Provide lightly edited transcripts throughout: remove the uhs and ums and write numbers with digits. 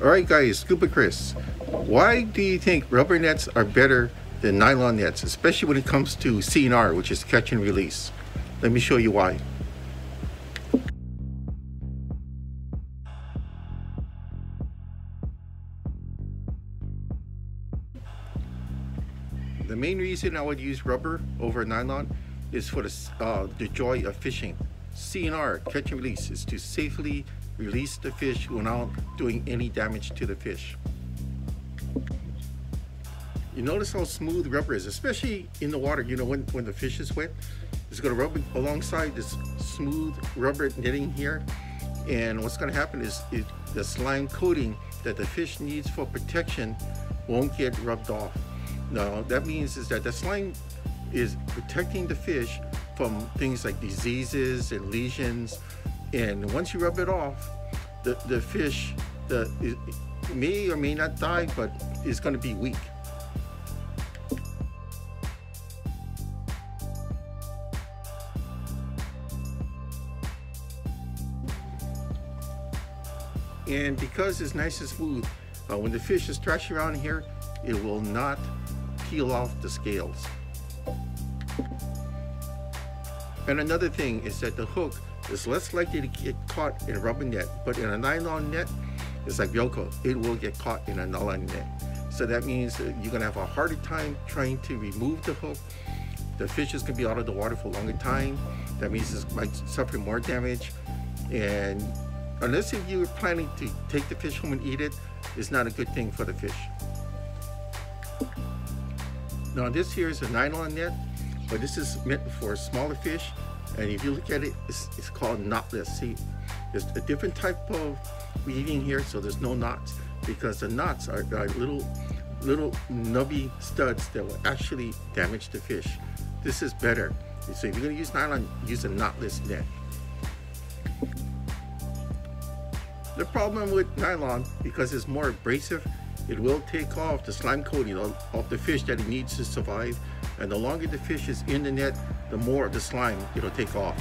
Alright guys, Scuba Chris. Why do you think rubber nets are better than nylon nets, especially when it comes to CNR, which is catch and release? Let me show you why. The main reason I would use rubber over nylon is for the joy of fishing. CNR, catch and release, is to safely release the fish without doing any damage to the fish. You notice how smooth rubber is, especially in the water. You know, when the fish is wet, it's going to rub alongside this smooth rubber netting here, and what's going to happen is the slime coating that the fish needs for protection won't get rubbed off. Now that means is that the slime is protecting the fish from things like diseases and lesions, and once you rub it off, the fish it may or may not die, but it's going to be weak. And because it's nice and smooth, when the fish is thrashing around here, it will not peel off the scales. And another thing is that the hook is less likely to get caught in a rubber net, but in a nylon net, it's like Velcro. It will get caught in a nylon net. So that means that you're gonna have a harder time trying to remove the hook. The fish is gonna be out of the water for a longer time. That means it might suffer more damage. And unless if you were planning to take the fish home and eat it, it's not a good thing for the fish. Now this here is a nylon net, but this is meant for smaller fish. And if you look at it, it's called knotless. See, there's a different type of weaving here, so there's no knots, because the knots are little nubby studs that will actually damage the fish. This is better. So if you're gonna use nylon, use a knotless net. The problem with nylon, because it's more abrasive, it will take off the slime coating of the fish that it needs to survive. And the longer the fish is in the net, the more of the slime it'll take off.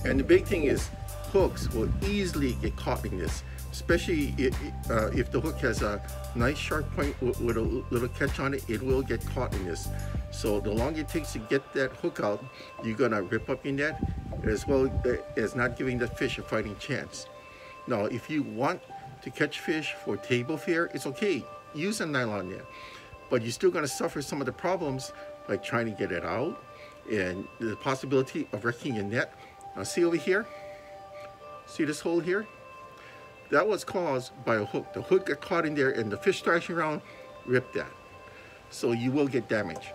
And the big thing is, hooks will easily get caught in this, especially if the hook has a nice sharp point with a little catch on it. It will get caught in this. So the longer it takes to get that hook out, you're gonna rip up your net, as well as not giving the fish a fighting chance. Now, if you want to catch fish for table fare, it's okay, use a nylon net, but you're still gonna suffer some of the problems like trying to get it out and the possibility of wrecking your net. Now see over here, see this hole here? That was caused by a hook. The hook got caught in there and the fish thrashing around ripped that. So you will get damage.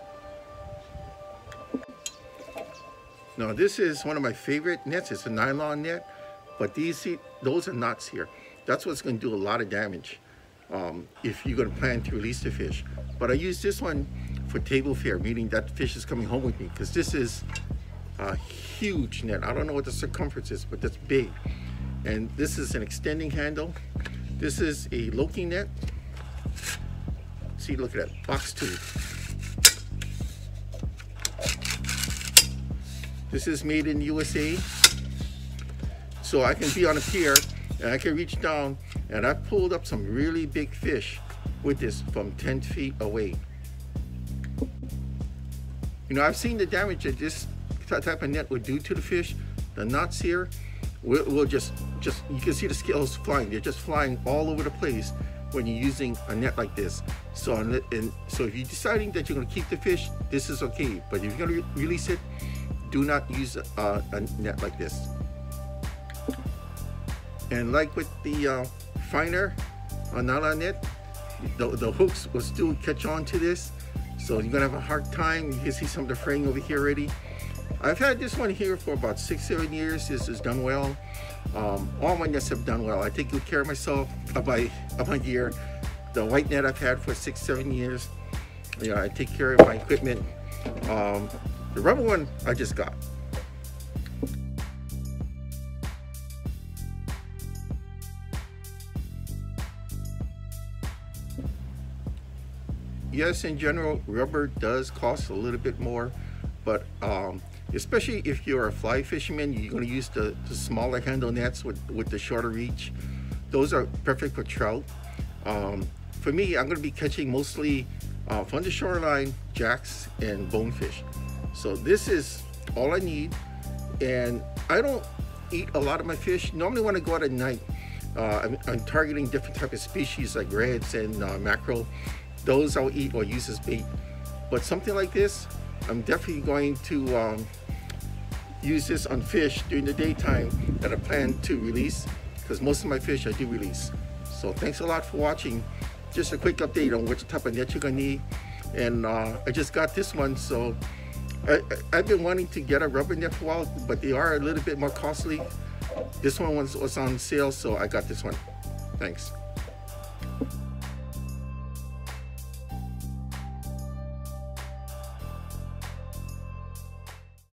Now this is one of my favorite nets. It's a nylon net, but those are knots here. That's what's going to do a lot of damage if you're going to plan to release the fish. But I use this one for table fare, meaning that fish is coming home with me, because this is a huge net. I don't know what the circumference is, but that's big. And this is an extending handle. This is a Loki net. See, look at that, box tube. This is made in USA. So I can be on a pier and I can reach down, and I pulled up some really big fish with this from 10 feet away. You know, I've seen the damage that this type of net would do to the fish. The knots here will just you can see the scales flying. They're just flying all over the place when you're using a net like this. So so if you're deciding that you're going to keep the fish, this is okay. But if you're going to release it, do not use a net like this. And like with the finer nylon net, the hooks will still catch on to this. So you're gonna have a hard time. You can see some of the fraying over here already. I've had this one here for about 6-7 years. This has done well. All my nets have done well. I take good care of myself of my gear. The white net I've had for 6-7 years. Yeah, I take care of my equipment. The rubber one I just got. Yes, in general, rubber does cost a little bit more, but especially if you're a fly fisherman. You're going to use the smaller handle nets with the shorter reach. Those are perfect for trout. For me, I'm going to be catching mostly from the shoreline, jacks and bonefish. So this is all I need, and I don't eat a lot of my fish. Normally when I go out at night, I'm targeting different type of species like reds and mackerel. Those I'll eat or use as bait. But something like this, I'm definitely going to use this on fish during the daytime that I plan to release, because most of my fish I do release. So thanks a lot for watching. Just a quick update on which type of net you're gonna need. And I just got this one, so I've been wanting to get a rubber net for a while, but they are a little bit more costly. This one was on sale, so I got this one. Thanks.